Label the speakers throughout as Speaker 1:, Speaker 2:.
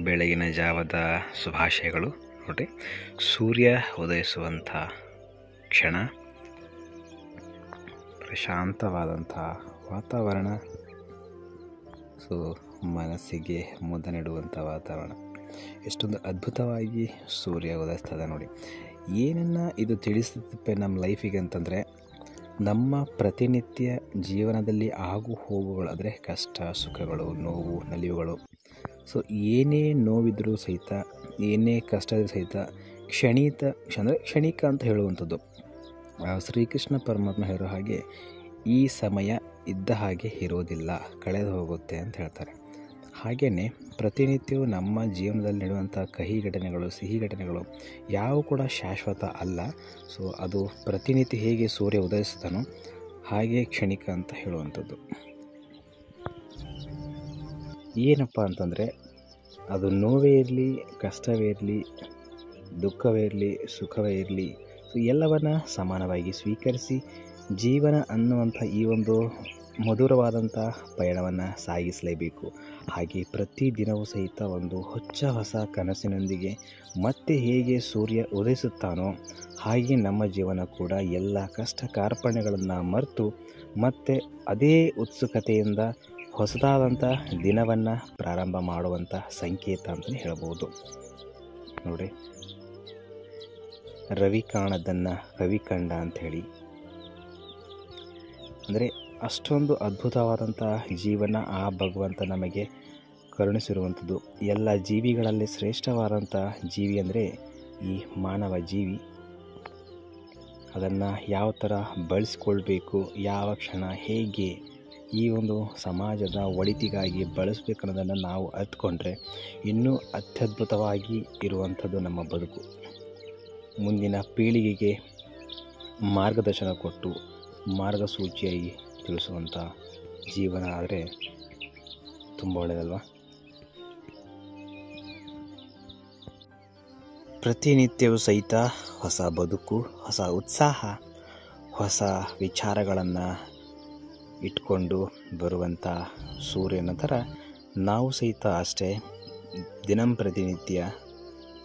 Speaker 1: ಬೆಳಗಿನ ಜಾವದ ಶುಭಾಶಯಗಳು. ನೋಡಿ, ಸೂರ್ಯ ಉದಯಿಸುವಂಥ ಕ್ಷಣ, ಪ್ರಶಾಂತವಾದಂಥ ವಾತಾವರಣ, ಸೊ ಮನಸ್ಸಿಗೆ ಮುದ ನೀಡುವಂಥ ವಾತಾವರಣ. ಎಷ್ಟೊಂದು ಅದ್ಭುತವಾಗಿ ಸೂರ್ಯ ಉದಯಿಸ್ತದೆ ನೋಡಿ. ಏನನ್ನು ಇದು ತಿಳಿಸುತ್ತೆ ನಮ್ಮ ಲೈಫಿಗೆ ಅಂತಂದರೆ, ನಮ್ಮ ಪ್ರತಿನಿತ್ಯ ಜೀವನದಲ್ಲಿ ಆಗು ಹೋಗುಗಳು, ಅಂದರೆ ಕಷ್ಟ ಸುಖಗಳು, ನೋವು ನಲಿವುಗಳು, ಸೊ ಏನೇ ನೋವಿದ್ರೂ ಸಹಿತ, ಏನೇ ಕಷ್ಟ ಇದ್ರೂ ಸಹಿತ ಕ್ಷಣಿಕ ಅಂತ ಹೇಳುವಂಥದ್ದು. ಶ್ರೀಕೃಷ್ಣ ಪರಮಾತ್ಮ ಹೇಳೋ ಹಾಗೆ, ಈ ಸಮಯ ಇದ್ದ ಹಾಗೆ ಇರೋದಿಲ್ಲ, ಕಳೆದು ಹೋಗುತ್ತೆ ಅಂತ ಹೇಳ್ತಾರೆ. ಹಾಗೆಯೇ ಪ್ರತಿನಿತ್ಯವೂ ನಮ್ಮ ಜೀವನದಲ್ಲಿ ನಡೆಯುವಂಥ ಕಹಿ ಘಟನೆಗಳು, ಸಿಹಿ ಘಟನೆಗಳು ಯಾವ ಕೂಡ ಶಾಶ್ವತ ಅಲ್ಲ. ಸೊ ಅದು ಪ್ರತಿನಿತ್ಯ ಹೇಗೆ ಸೂರ್ಯ ಉದಯಿಸ್ತಾನೋ ಹಾಗೆ ಕ್ಷಣಿಕ ಅಂತ ಹೇಳುವಂಥದ್ದು. ಏನಪ್ಪ ಅಂತಂದರೆ, ಅದು ನೋವೇ ಇರಲಿ, ಕಷ್ಟವೇ ಇರಲಿ, ದುಃಖವೇ ಇರಲಿ, ಸುಖವೇ ಇರಲಿ, ಸೊ ಎಲ್ಲವನ್ನು ಸಮಾನವಾಗಿ ಸ್ವೀಕರಿಸಿ ಜೀವನ ಅನ್ನುವಂಥ ಈ ಒಂದು ಮಧುರವಾದಂಥ ಪಯಣವನ್ನು ಸಾಗಿಸಲೇಬೇಕು. ಹಾಗೆ ಪ್ರತಿದಿನವೂ ಸಹಿತ ಒಂದು ಹೊಸ ಕನಸಿನೊಂದಿಗೆ ಮತ್ತೆ ಹೇಗೆ ಸೂರ್ಯ ಉದಯಿಸುತ್ತಾನೋ ಹಾಗೆ ನಮ್ಮ ಜೀವನ ಕೂಡ ಎಲ್ಲ ಕಷ್ಟ ಕಾರ್ಪಣ್ಯಗಳನ್ನು ಮರೆತು ಮತ್ತೆ ಅದೇ ಉತ್ಸುಕತೆಯಿಂದ ಹೊಸದಾದಂಥ ದಿನವನ್ನು ಪ್ರಾರಂಭ ಮಾಡುವಂಥ ಸಂಕೇತ ಅಂತಲೇ ಹೇಳ್ಬೋದು. ನೋಡಿ, ರವಿ ಕಾಣದನ್ನು ಕವಿ ಕಂಡ ಅಂಥೇಳಿ, ಅಂದರೆ ಅಷ್ಟೊಂದು ಅದ್ಭುತವಾದಂಥ ಜೀವನ ಆ ಭಗವಂತ ನಮಗೆ ಕರುಣಿಸಿರುವಂಥದ್ದು. ಎಲ್ಲ ಜೀವಿಗಳಲ್ಲಿ ಶ್ರೇಷ್ಠವಾದಂಥ ಜೀವಿ ಅಂದರೆ ಈ ಮಾನವ ಜೀವಿ. ಅದನ್ನು ಯಾವ ಥರ ಬಳಸ್ಕೊಳ್ಬೇಕು, ಯಾವ ಕ್ಷಣ ಹೇಗೆ ಈ ಒಂದು ಸಮಾಜದ ಒಳಿತಿಗಾಗಿ ಬಳಸಬೇಕನ್ನೋದನ್ನು ನಾವು ಅರಿತುಕೊಂಡ್ರೆ ಇನ್ನೂ ಅತ್ಯದ್ಭುತವಾಗಿ ಇರುವಂಥದ್ದು ನಮ್ಮ ಬದುಕು. ಮುಂದಿನ ಪೀಳಿಗೆಗೆ ಮಾರ್ಗದರ್ಶನ ಕೊಟ್ಟು ಮಾರ್ಗಸೂಚಿಯಾಗಿ ತಿಳಿಸುವಂಥ ಜೀವನ ಆದರೆ ತುಂಬ ಒಳ್ಳೆಯದಲ್ವ. ಪ್ರತಿನಿತ್ಯವೂ ಸಹಿತ ಹೊಸ ಬದುಕು, ಹೊಸ ಉತ್ಸಾಹ, ಹೊಸ ವಿಚಾರಗಳನ್ನು ಇಟ್ಕೊಂಡು ಬರುವಂಥ ಸೂರ್ಯನ ಥರ ನಾವು ಸಹಿತ ಅಷ್ಟೇ ದಿನಂಪ್ರತಿನಿತ್ಯ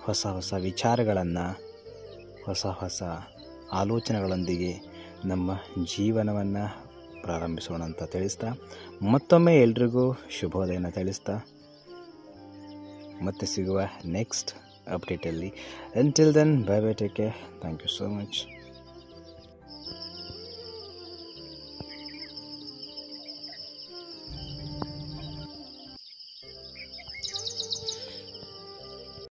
Speaker 1: ಹೊಸ ವಿಚಾರಗಳನ್ನು, ಹೊಸ ಆಲೋಚನೆಗಳೊಂದಿಗೆ ನಮ್ಮ ಜೀವನವನ್ನು ಪ್ರಾರಂಭಿಸೋಣ ಅಂತ ತಿಳಿಸ್ತಾ, ಮತ್ತೊಮ್ಮೆ ಎಲ್ರಿಗೂ ಶುಭೋದಯನ ತಿಳಿಸ್ತಾ ಮತ್ತೆ ಸಿಗುವ ನೆಕ್ಸ್ಟ್ ಅಪ್ಡೇಟಲ್ಲಿ. Until then, bye bye, take care, thank you so much.